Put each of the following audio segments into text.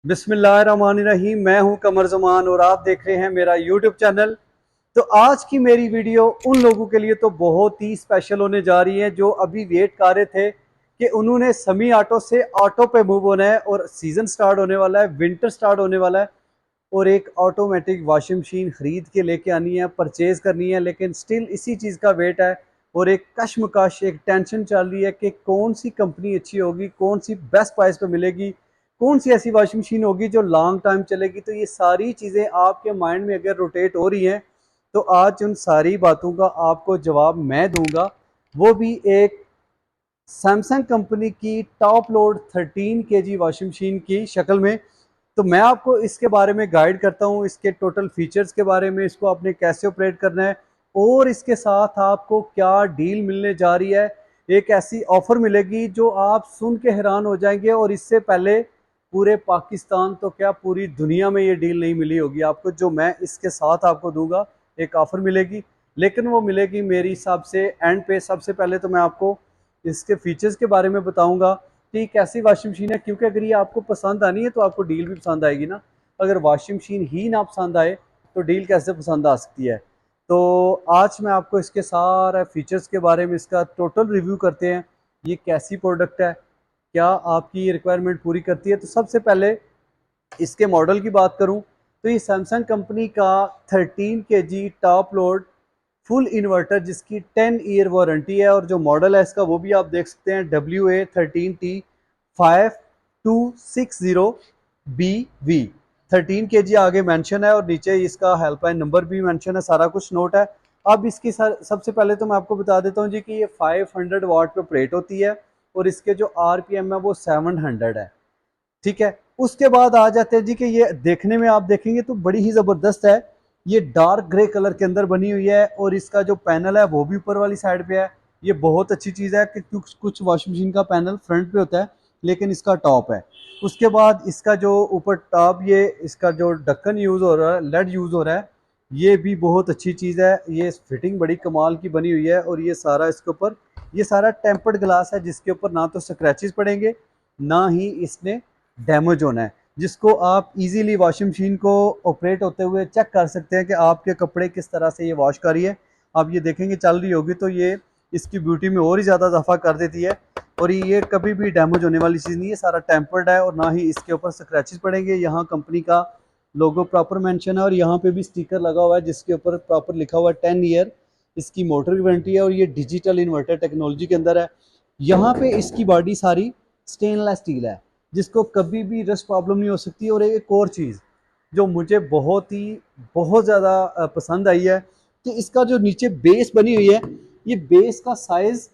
बिस्मिल्लाहिर्रहमानिर्रहीम। मैं हूं कमर जमान और आप देख रहे हैं मेरा यूट्यूब चैनल। तो आज की मेरी वीडियो उन लोगों के लिए तो बहुत ही स्पेशल होने जा रही है जो अभी वेट कर रहे थे कि उन्होंने समी ऑटो से ऑटो पे मूव होना है और सीज़न स्टार्ट होने वाला है, विंटर स्टार्ट होने वाला है और एक ऑटोमेटिक वॉशिंग मशीन ख़रीद के लेके आनी है, परचेज़ करनी है। लेकिन स्टिल इसी चीज़ का वेट है और एक कश्मकश, एक टेंशन चल रही है कि कौन सी कंपनी अच्छी होगी, कौन सी बेस्ट प्राइस पे मिलेगी, कौन सी ऐसी वॉशिंग मशीन होगी जो लॉन्ग टाइम चलेगी। तो ये सारी चीज़ें आपके माइंड में अगर रोटेट हो रही हैं तो आज उन सारी बातों का आपको जवाब मैं दूंगा, वो भी एक सैमसंग कंपनी की top load 13 kg washing machine की शक्ल में। तो मैं आपको इसके बारे में गाइड करता हूँ, इसके टोटल फीचर्स के बारे में, इसको आपने कैसे ऑपरेट करना है और इसके साथ आपको क्या डील मिलने जा रही है। एक ऐसी ऑफर मिलेगी जो आप सुन के हैरान हो जाएंगे और इससे पहले पूरे पाकिस्तान तो क्या पूरी दुनिया में ये डील नहीं मिली होगी आपको, जो मैं इसके साथ आपको दूंगा। एक ऑफर मिलेगी, लेकिन वो मिलेगी मेरी हिसाब से एंड पे। सबसे पहले तो मैं आपको इसके फीचर्स के बारे में बताऊंगा कि कैसी वॉशिंग मशीन है, क्योंकि अगर ये आपको पसंद आनी है तो आपको डील भी पसंद आएगी ना। अगर वॉशिंग मशीन ही ना पसंद आए तो डील कैसे पसंद आ सकती है। तो आज मैं आपको इसके सारे फीचर्स के बारे में, इसका टोटल रिव्यू करते हैं। ये कैसी प्रोडक्ट है, क्या आपकी ये रिक्वायरमेंट पूरी करती है। तो सबसे पहले इसके मॉडल की बात करूं तो ये सैमसंग कंपनी का 13 kg top load full inverter जिसकी 10 ईयर वारंटी है, और जो मॉडल है इसका वो भी आप देख सकते हैं, WA13T5260BV। 13 kg आगे मेंशन है और नीचे इसका हेल्पलाइन नंबर भी मेंशन है, सारा कुछ नोट है। अब इसकी सबसे पहले तो मैं आपको बता देता हूँ जी कि ये 500 वाट पे ऑपरेट होती है और इसके जो आरपीएम है वो 700 है। ठीक है, उसके बाद आ जाते हैं जी कि ये देखने में आप देखेंगे तो बड़ी ही ज़बरदस्त है। ये डार्क ग्रे कलर के अंदर बनी हुई है और इसका जो पैनल है वो भी ऊपर वाली साइड पे है। ये बहुत अच्छी चीज़ है कि कुछ वॉशिंग मशीन का पैनल फ्रंट पे होता है लेकिन इसका टॉप है। उसके बाद इसका जो ऊपर टॉप, ये इसका जो ढक्कन यूज़ हो रहा है, लेड यूज़ हो रहा है, ये भी बहुत अच्छी चीज़ है। ये फिटिंग बड़ी कमाल की बनी हुई है और ये सारा इसके ऊपर, ये सारा टेम्पर्ड ग्लास है जिसके ऊपर ना तो स्क्रैचेस पड़ेंगे ना ही इसने डैमेज होना है, जिसको आप इजीली वॉशिंग मशीन को ऑपरेट होते हुए चेक कर सकते हैं कि आपके कपड़े किस तरह से ये वॉश कर रही है। आप ये देखेंगे चल रही होगी तो ये इसकी ब्यूटी में और ही ज़्यादा इजाफा कर देती है। और ये कभी भी डैमेज होने वाली चीज़ नहीं है, सारा टेम्पर्ड है और ना ही इसके ऊपर स्क्रैचेस पड़ेंगे। यहाँ कंपनी का लोगो प्रॉपर मेंशन है और यहाँ पे भी स्टिकर लगा हुआ है जिसके ऊपर प्रॉपर लिखा हुआ है 10 ईयर इसकी मोटर की वारंटी है और ये डिजिटल इन्वर्टर टेक्नोलॉजी के अंदर है। यहाँ पे इसकी बॉडी सारी स्टेनलेस स्टील है जिसको कभी भी रस्ट प्रॉब्लम नहीं हो सकती। और एक और चीज़ जो मुझे बहुत ज़्यादा पसंद आई है कि इसका जो नीचे बेस बनी हुई है, ये बेस का साइज़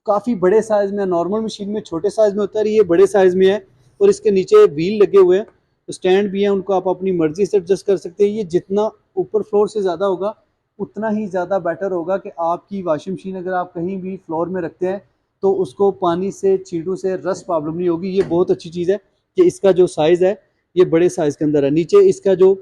काफ़ी बड़े साइज़ में, नॉर्मल मशीन में छोटे साइज़ में होता है, ये बड़े साइज़ में है। और इसके नीचे व्हील लगे हुए हैं, तो स्टैंड भी है, उनको आप अपनी मर्जी से एडजस्ट कर सकते हैं। ये जितना ऊपर फ्लोर से ज़्यादा होगा उतना ही ज़्यादा बेटर होगा कि आपकी वॉशिंग मशीन अगर आप कहीं भी फ्लोर में रखते हैं तो उसको पानी से, छींटों से रस्ट प्रॉब्लम नहीं होगी। ये बहुत अच्छी चीज़ है कि इसका जो साइज़ है ये बड़े साइज़ के अंदर है। नीचे इसका जो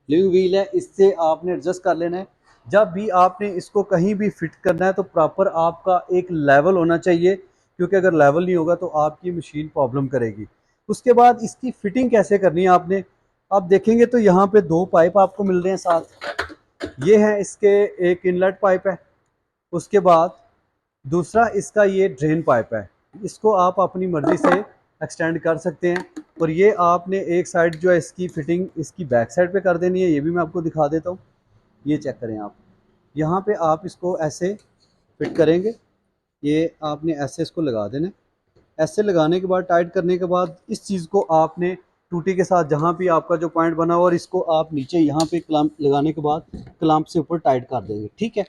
लिविंग व्हील है इससे आपने एडजस्ट कर लेना है। जब भी आपने इसको कहीं भी फिट करना है तो प्रॉपर आपका एक लेवल होना चाहिए, क्योंकि अगर लेवल नहीं होगा तो आपकी मशीन प्रॉब्लम करेगी। उसके बाद इसकी फिटिंग कैसे करनी है आपने, आप देखेंगे तो यहाँ पे दो पाइप आपको मिल रहे हैं साथ। ये है इसके, एक इनलेट पाइप है, उसके बाद दूसरा इसका ये ड्रेन पाइप है। इसको आप अपनी मर्ज़ी से एक्सटेंड कर सकते हैं। और ये आपने एक साइड जो है इसकी फिटिंग इसकी बैक साइड पे कर देनी है, ये भी मैं आपको दिखा देता हूँ। ये चेक करें आप, यहाँ पे आप इसको ऐसे फिट करेंगे, ये आपने ऐसे इसको लगा देना। ऐसे लगाने के बाद, टाइट करने के बाद, इस चीज़ को आपने टूटी के साथ जहाँ भी आपका जो पॉइंट बना हुआ और इसको आप नीचे यहाँ पे क्लैंप लगाने के बाद क्लैंप से ऊपर टाइट कर देंगे। ठीक है,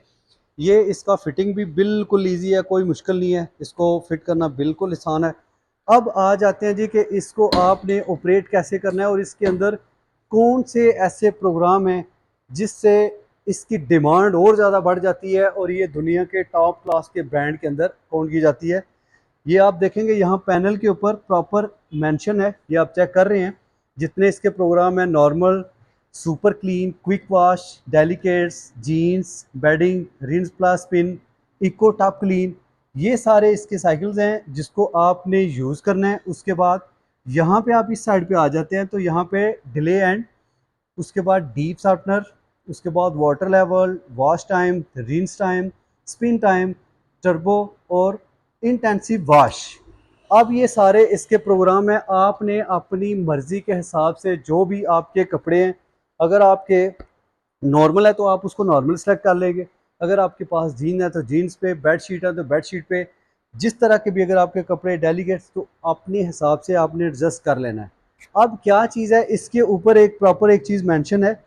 ये इसका फिटिंग भी बिल्कुल ईजी है, कोई मुश्किल नहीं है, इसको फिट करना बिल्कुल आसान है। अब आ जाते हैं जी कि इसको आपने ऑपरेट कैसे करना है और इसके अंदर कौन से ऐसे प्रोग्राम हैं जिससे इसकी डिमांड और ज़्यादा बढ़ जाती है और ये दुनिया के टॉप क्लास के ब्रांड के अंदर काउंट की जाती है। ये आप देखेंगे यहाँ पैनल के ऊपर प्रॉपर मेंशन है, ये आप चेक कर रहे हैं जितने इसके प्रोग्राम हैं: normal, super clean, quick wash, delicates, jeans, bedding, rinse plus spin, eco top clean. ये सारे इसके साइकिल्स हैं जिसको आपने यूज़ करना है। उसके बाद यहाँ पे आप इस साइड पे आ जाते हैं तो यहाँ पे डिले एंड, उसके बाद डीप शार्पनर, उसके बाद water level, wash time, rinse time, spin time, turbo और इंटेंसिव वॉश। अब ये सारे इसके प्रोग्राम हैं। आपने अपनी मर्जी के हिसाब से जो भी आपके कपड़े हैं, अगर आपके नॉर्मल है तो आप उसको नॉर्मल सेलेक्ट कर लेंगे, अगर आपके पास जीन है तो जीन्स पे, बेड शीट है तो बेड शीट पे, जिस तरह के भी अगर आपके कपड़े डेलीकेट्स तो अपने हिसाब से आपने एडजस्ट कर लेना है। अब क्या चीज़ है इसके ऊपर, एक प्रॉपर एक चीज़ मेंशन है,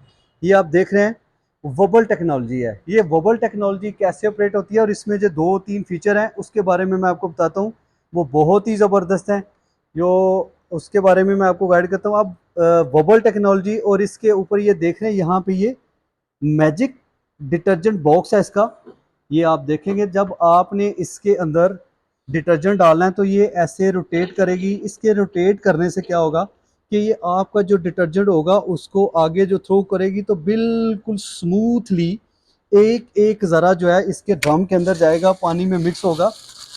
ये आप देख रहे हैं वबल टेक्नोलॉजी है। ये वबल टेक्नोलॉजी कैसे ऑपरेट होती है और इसमें जो 2-3 फीचर हैं उसके बारे में मैं आपको बताता हूँ, वो बहुत ही ज़बरदस्त हैं, जो उसके बारे में मैं आपको गाइड करता हूँ। अब वबल टेक्नोलॉजी, और इसके ऊपर ये देख रहे हैं यहाँ पे ये मैजिक डिटर्जेंट बॉक्स है इसका। ये आप देखेंगे जब आपने इसके अंदर डिटर्जेंट डालना है तो ये ऐसे रोटेट करेगी। इसके रोटेट करने से क्या होगा कि ये आपका जो डिटर्जेंट होगा उसको आगे जो थ्रो करेगी तो बिल्कुल स्मूथली एक एक ज़रा जो है इसके ड्रम के अंदर जाएगा, पानी में मिक्स होगा,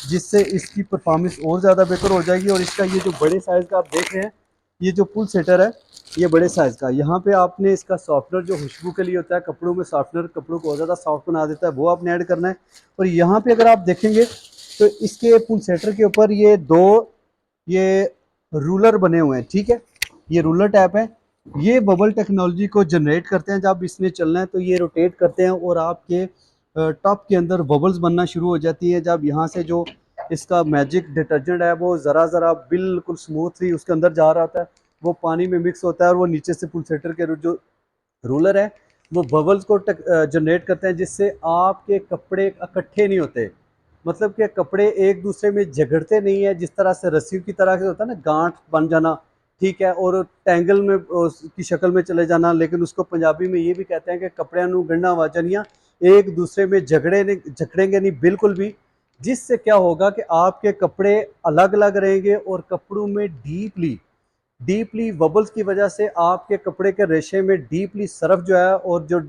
जिससे इसकी परफॉर्मेंस और ज़्यादा बेहतर हो जाएगी। और इसका ये जो बड़े साइज़ का आप देख रहे हैं, ये जो पुल सेटर है ये बड़े साइज़ का, यहाँ पे आपने इसका सॉफ्टनर जो खुशबू के लिए होता है, कपड़ों में सॉफ्टनर कपड़ों को और ज़्यादा सॉफ्ट बना देता है, वो आपने ऐड करना है। और यहाँ पे अगर आप देखेंगे तो इसके पुल सेटर के ऊपर ये दो ये रूलर बने हुए हैं, ठीक है, ये रूलर टैप है। ये बबल टेक्नोलॉजी को जनरेट करते हैं, जब इसमें चलना है तो ये रोटेट करते हैं और आपके टॉप के अंदर बबल्स बनना शुरू हो जाती है। जब यहाँ से जो इसका मैजिक डिटर्जेंट है वो ज़रा ज़रा बिल्कुल स्मूथली उसके अंदर जा रहा होता है, वो पानी में मिक्स होता है और वो नीचे से पुल सेटर के जो रूलर है वो बबल्स को जनरेट करते हैं, जिससे आपके कपड़े इकट्ठे नहीं होते, मतलब कि कपड़े एक दूसरे में झगड़ते नहीं है, जिस तरह से रस्सी की तरह से होता है ना, गांठ बन जाना, ठीक है, और टैंगल में उसकी शक्ल में चले जाना। लेकिन उसको पंजाबी में ये भी कहते हैं कि कपड़े नू गंढा वाचनिया, एक दूसरे में झगड़ेंगे नहीं बिल्कुल भी, जिससे क्या होगा कि आपके कपड़े अलग अलग रहेंगे और कपड़ों में डीपली डीपली बबल्स की वजह से आपके कपड़े के रेशे में डीपली सर्फ जो है और जो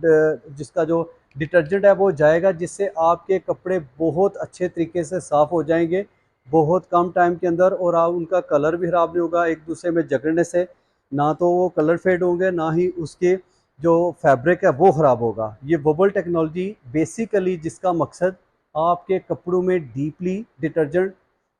जिसका जो डिटर्जेंट है वो जाएगा, जिससे आपके कपड़े बहुत अच्छे तरीके से साफ़ हो जाएंगे बहुत कम टाइम के अंदर, और आप उनका कलर भी ख़राब नहीं होगा एक दूसरे में जकड़ने से, ना तो वो कलर फेड होंगे ना ही उसके जो फैब्रिक है वो ख़राब होगा। ये बबल टेक्नोलॉजी बेसिकली जिसका मकसद आपके कपड़ों में डीपली डिटर्जेंट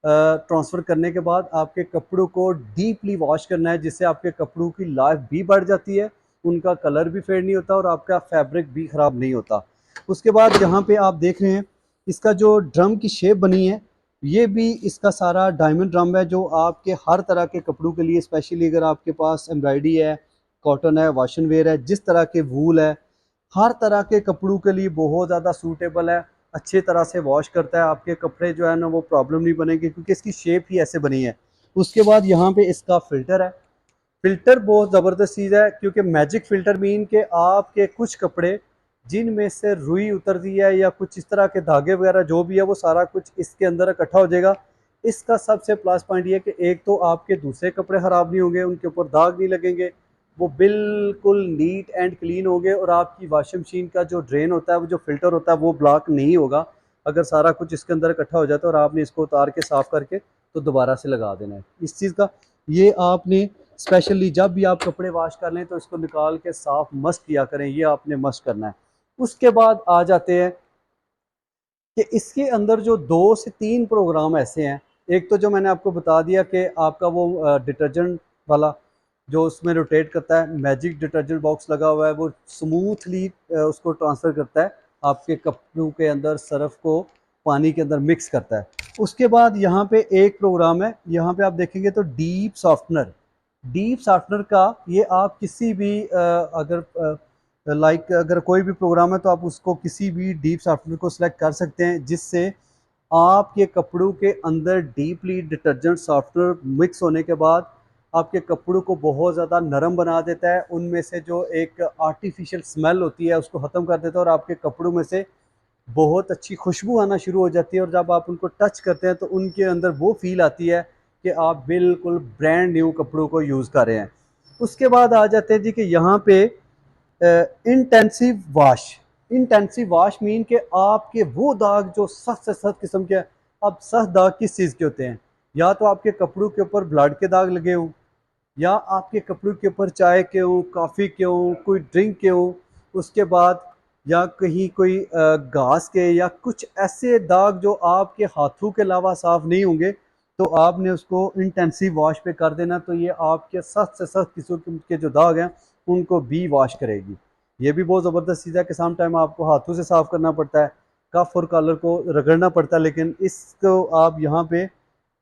ट्रांसफ़र करने के बाद आपके कपड़ों को डीपली वॉश करना है, जिससे आपके कपड़ों की लाइफ भी बढ़ जाती है, उनका कलर भी फेड नहीं होता और आपका फैब्रिक भी ख़राब नहीं होता। उसके बाद यहाँ पे आप देख रहे हैं इसका जो ड्रम की शेप बनी है, ये भी इसका सारा डायमंड ड्रम है, जो आपके हर तरह के कपड़ों के लिए, स्पेशली अगर आपके पास एम्ब्रॉयडरी है, कॉटन है, वाशन वेयर है, जिस तरह के वूल है, हर तरह के कपड़ों के लिए बहुत ज़्यादा सूटेबल है, अच्छी तरह से वॉश करता है, आपके कपड़े जो है ना वो प्रॉब्लम नहीं बनेगी क्योंकि इसकी शेप ही ऐसे बनी है। उसके बाद यहाँ पे इसका फ़िल्टर है। फ़िल्टर बहुत ज़बरदस्त चीज़ है क्योंकि मैजिक फ़िल्टर मीन के आपके कुछ कपड़े जिनमें से रुई उतरती है या कुछ इस तरह के धागे वगैरह जो भी है वो सारा कुछ इसके अंदर इकट्ठा हो जाएगा। इसका सबसे प्लस पॉइंट ये है कि एक तो आपके दूसरे कपड़े ख़राब नहीं होंगे, उनके ऊपर दाग नहीं लगेंगे, वो बिल्कुल नीट एंड क्लीन होंगे, और आपकी वॉशिंग मशीन का जो ड्रेन होता है, वो जो फ़िल्टर होता है वो ब्लॉक नहीं होगा अगर सारा कुछ इसके अंदर इकट्ठा हो जाता है और आपने इसको उतार के साफ़ करके तो दोबारा से लगा देना है। इस चीज़ का ये आपने स्पेशली जब भी आप कपड़े वॉश कर लें तो इसको निकाल के साफ मस्त किया करें, ये आपने मस्त करना है। उसके बाद आ जाते हैं कि इसके अंदर जो 2 से 3 प्रोग्राम ऐसे हैं। एक तो जो मैंने आपको बता दिया कि आपका वो डिटर्जेंट वाला जो उसमें रोटेट करता है, मैजिक डिटर्जेंट बॉक्स लगा हुआ है, वो स्मूथली उसको ट्रांसफ़र करता है आपके कपड़ों के अंदर, सर्फ को पानी के अंदर मिक्स करता है। उसके बाद यहाँ पे एक प्रोग्राम है, यहाँ पे आप देखेंगे तो डीप सॉफ्टनर का ये आप किसी भी अगर अगर कोई भी प्रोग्राम है तो आप उसको किसी भी डीप सॉफ्टवेयर को सिलेक्ट कर सकते हैं, जिससे आपके कपड़ों के अंदर डीपली डिटर्जेंट सॉफ्टवेयर मिक्स होने के बाद आपके कपड़ों को बहुत ज़्यादा नरम बना देता है, उनमें से जो एक आर्टिफिशियल स्मेल होती है उसको ख़त्म कर देता है और आपके कपड़ों में से बहुत अच्छी खुशबू आना शुरू हो जाती है, और जब आप उनको टच करते हैं तो उनके अंदर वो फील आती है कि आप बिल्कुल ब्रांड न्यू कपड़ों को यूज़ कर रहे हैं। उसके बाद आ जाते हैं जी कि यहाँ पे इंटेंसिव वॉश मीन के आपके वो दाग जो सख्त से सख्त किस्म के। अब सख्त दाग किस चीज़ के होते हैं? या तो आपके कपड़ों के ऊपर ब्लड के दाग लगे हों, या आपके कपड़ों के ऊपर चाय के हो, कॉफ़ी के हो, कोई ड्रिंक के हो, उसके बाद या कहीं कोई घास के या कुछ ऐसे दाग जो आपके हाथों के अलावा साफ़ नहीं होंगे, तो आपने उसको इंटेंसिव वॉश पे कर देना, तो ये आपके सख्त से सख्त किस्म के जो दाग हैं उनको भी वॉश करेगी। ये भी बहुत ज़बरदस्त चीज़ है कि सम टाइम आपको हाथों से साफ़ करना पड़ता है, कफ और कॉलर को रगड़ना पड़ता है, लेकिन इसको आप यहाँ पे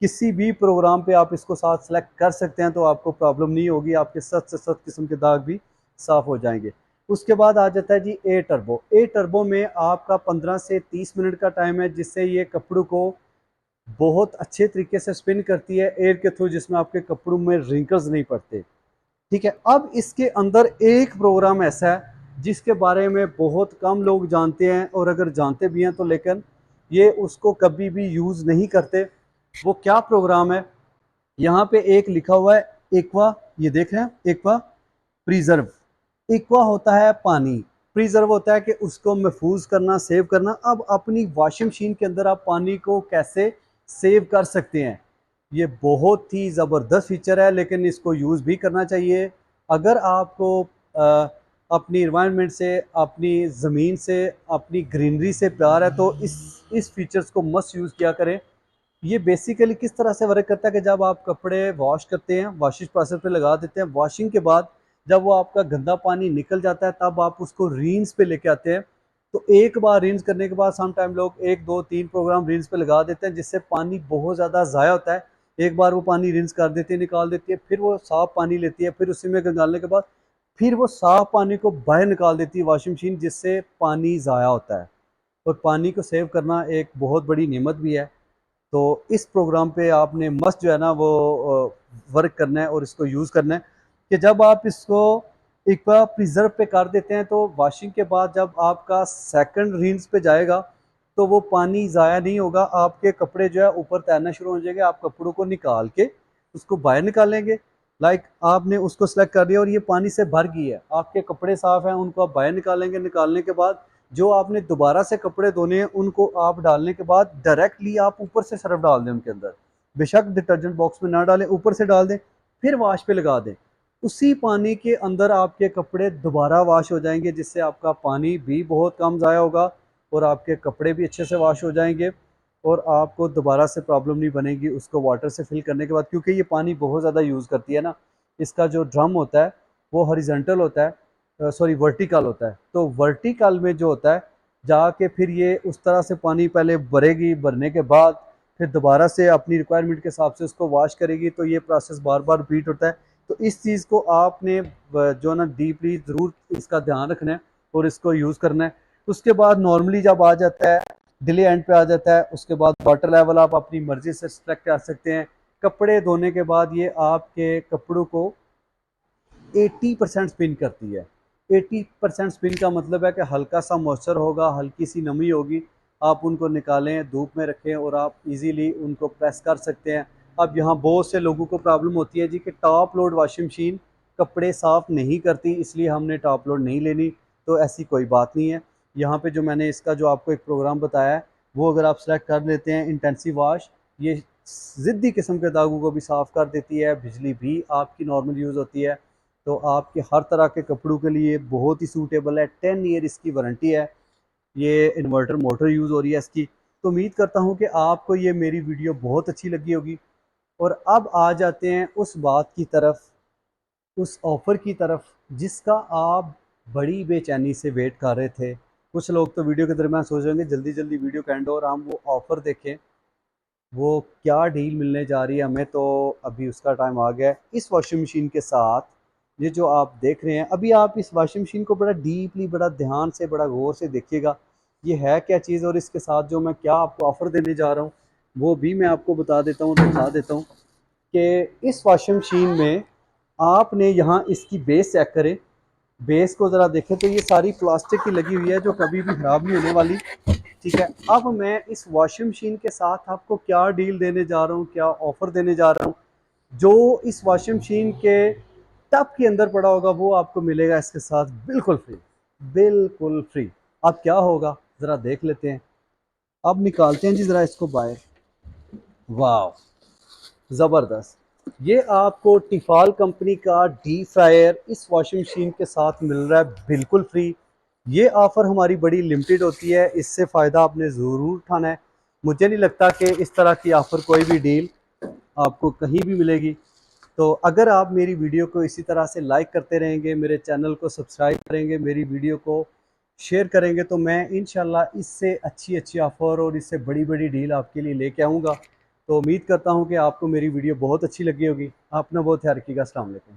किसी भी प्रोग्राम पे आप इसको साथ सेलेक्ट कर सकते हैं, तो आपको प्रॉब्लम नहीं होगी, आपके सख्त से सख्त किस्म के दाग भी साफ़ हो जाएंगे। उसके बाद आ जाता है जी ए टर्बो। ए टर्बो में आपका 15 से 30 मिनट का टाइम है, जिससे ये कपड़ों को बहुत अच्छे तरीके से स्पिन करती है एयर के थ्रू, जिसमें आपके कपड़ों में रिंकल्स नहीं पड़ते। ठीक है, अब इसके अंदर एक प्रोग्राम ऐसा है जिसके बारे में बहुत कम लोग जानते हैं, और अगर जानते भी हैं तो लेकिन ये उसको कभी भी यूज़ नहीं करते। वो क्या प्रोग्राम है? यहाँ पे एक लिखा हुआ है एक्वा, ये देख रहे हैं एक्वा प्रिजर्व। एक्वा होता है पानी, प्रिजर्व होता है कि उसको महफूज करना, सेव करना। अब अपनी वॉशिंग मशीन के अंदर आप पानी को कैसे सेव कर सकते हैं, ये बहुत ही ज़बरदस्त फीचर है, लेकिन इसको यूज़ भी करना चाहिए। अगर आपको अपनी इन्वायरमेंट से, अपनी ज़मीन से, अपनी ग्रीनरी से प्यार है, तो इस फीचर्स को मस्ट यूज़ किया करें। ये बेसिकली किस तरह से वर्क करता है कि जब आप कपड़े वॉश करते हैं, वॉशिंग प्रोसेस पे लगा देते हैं, वॉशिंग के बाद जब वो आपका गंदा पानी निकल जाता है, तब आप उसको रीन्स पे लेके आते हैं। तो एक बार रीन्स करने के बाद सम टाइम लोग 1 2 3 प्रोग्राम रीन्स पे लगा देते हैं, जिससे पानी बहुत ज़्यादा ज़ाया होता है। एक बार वो पानी रिंस कर देती है, निकाल देती है, फिर वो साफ़ पानी लेती है, फिर उसी में डालने के बाद फिर वो साफ़ पानी को बाहर निकाल देती है वॉशिंग मशीन, जिससे पानी ज़ाया होता है। और पानी को सेव करना एक बहुत बड़ी नेमत भी है। तो इस प्रोग्राम पे आपने मस्ट जो है ना वो वर्क करना है और इसको यूज़ करना है कि जब आप इसको एक बार प्रिजर्व पे कर देते हैं, तो वॉशिंग के बाद जब आपका सेकंड रील्स पे जाएगा, तो वो पानी ज़ाया नहीं होगा, आपके कपड़े जो है ऊपर तैरना शुरू हो जाएंगे। आप कपड़ों को निकाल के उसको बाहर निकालेंगे, लाइक आपने उसको सेलेक्ट कर दिया और ये पानी से भर गई है, आपके कपड़े साफ़ हैं, उनको आप बाहर निकालेंगे। निकालने के बाद जो आपने दोबारा से कपड़े धोने हैं, उनको आप डालने के बाद डायरेक्टली आप ऊपर से सर्फ डाल दें उनके अंदर, बेशक डिटर्जेंट बॉक्स में ना डालें, ऊपर से डाल दें, फिर वाश पे लगा दें। उसी पानी के अंदर आपके कपड़े दोबारा वाश हो जाएंगे, जिससे आपका पानी भी बहुत कम ज़ाया होगा और आपके कपड़े भी अच्छे से वाश हो जाएंगे, और आपको दोबारा से प्रॉब्लम नहीं बनेगी उसको वाटर से फिल करने के बाद, क्योंकि ये पानी बहुत ज़्यादा यूज़ करती है ना। इसका जो ड्रम होता है वो हॉरिजॉन्टल होता है, सॉरी वर्टिकल होता है। तो वर्टिकल में जो होता है, जाके फिर ये उस तरह से पानी पहले भरेगी, भरने के बाद फिर दोबारा से अपनी रिक्वायरमेंट के हिसाब से उसको वॉश करेगी, तो ये प्रोसेस बार बार रिपीट होता है। तो इस चीज़ को आपने जो ना डीपली ज़रूर इसका ध्यान रखना है और इसको यूज़ करना है। उसके बाद नॉर्मली जब आ जाता है, डिले एंड पे आ जाता है, उसके बाद वाटर लेवल आप अपनी मर्ज़ी से सेलेक्ट कर सकते हैं। कपड़े धोने के बाद ये आपके कपड़ों को 80% स्पिन करती है। 80% स्पिन का मतलब है कि हल्का सा मॉइस्चर होगा, हल्की सी नमी होगी, आप उनको निकालें, धूप में रखें और आप इजीली उनको प्रेस कर सकते हैं। अब यहाँ बहुत से लोगों को प्रॉब्लम होती है जी कि टॉप लोड वॉशिंग मशीन कपड़े साफ़ नहीं करती, इसलिए हमने टॉप लोड नहीं लेनी। तो ऐसी कोई बात नहीं है। यहाँ पे जो मैंने इसका जो आपको एक प्रोग्राम बताया है, वो अगर आप सेलेक्ट कर लेते हैं इंटेंसिव वॉश, ये ज़िद्दी किस्म के दागों को भी साफ़ कर देती है, बिजली भी आपकी नॉर्मल यूज़ होती है। तो आपके हर तरह के कपड़ों के लिए बहुत ही सूटेबल है। 10 ईयर इसकी वारंटी है। ये इन्वर्टर मोटर यूज़ हो रही है इसकी। तो उम्मीद करता हूँ कि आपको ये मेरी वीडियो बहुत अच्छी लगी होगी। और अब आ जाते हैं उस बात की तरफ, उस ऑफ़र की तरफ जिसका आप बड़ी बेचैनी से वेट कर रहे थे। कुछ लोग तो वीडियो के दरमियान सोच रहे होंगे जल्दी जल्दी वीडियो का एंड हो और हम वो ऑफ़र देखें, वो क्या डील मिलने जा रही है हमें। तो अभी उसका टाइम आ गया है। इस वॉशिंग मशीन के साथ ये जो आप देख रहे हैं, अभी आप इस वॉशिंग मशीन को बड़ा डीपली, बड़ा ध्यान से, बड़ा गौर से देखिएगा ये है क्या चीज़, और इसके साथ जो मैं क्या आपको ऑफ़र देने जा रहा हूँ वो भी मैं आपको बता देता हूँ, दिखा देता हूँ कि इस वॉशिंग मशीन में आपने यहाँ इसकी बेस चेक करें। बेस को ज़रा देखें तो ये सारी प्लास्टिक की लगी हुई है, जो कभी भी ख़राब नहीं होने वाली। ठीक है, अब मैं इस वॉशिंग मशीन के साथ आपको क्या डील देने जा रहा हूँ, क्या ऑफ़र देने जा रहा हूँ, जो इस वॉशिंग मशीन के टब के अंदर पड़ा होगा वो आपको मिलेगा इसके साथ बिल्कुल फ्री, बिल्कुल फ्री। अब क्या होगा ज़रा देख लेते हैं। अब निकालते हैं जी ज़रा इसको बाहर। वाह, ज़बरदस्त। ये आपको टिफाल कंपनी का डी फ्रायर इस वॉशिंग मशीन के साथ मिल रहा है बिल्कुल फ्री। ये ऑफ़र हमारी बड़ी लिमिटेड होती है, इससे फ़ायदा आपने ज़रूर उठाना है। मुझे नहीं लगता कि इस तरह की ऑफ़र कोई भी डील आपको कहीं भी मिलेगी। तो अगर आप मेरी वीडियो को इसी तरह से लाइक करते रहेंगे, मेरे चैनल को सब्सक्राइब करेंगे, मेरी वीडियो को शेयर करेंगे, तो मैं इंशाल्लाह इससे अच्छी अच्छी ऑफ़र और इससे बड़ी बड़ी डील आपके लिए लेके आऊँगा। तो उम्मीद करता हूँ कि आपको मेरी वीडियो बहुत अच्छी लगी होगी। आप अपना बहुत ख्याल रखिएगा। अस्सलाम वालेकुम।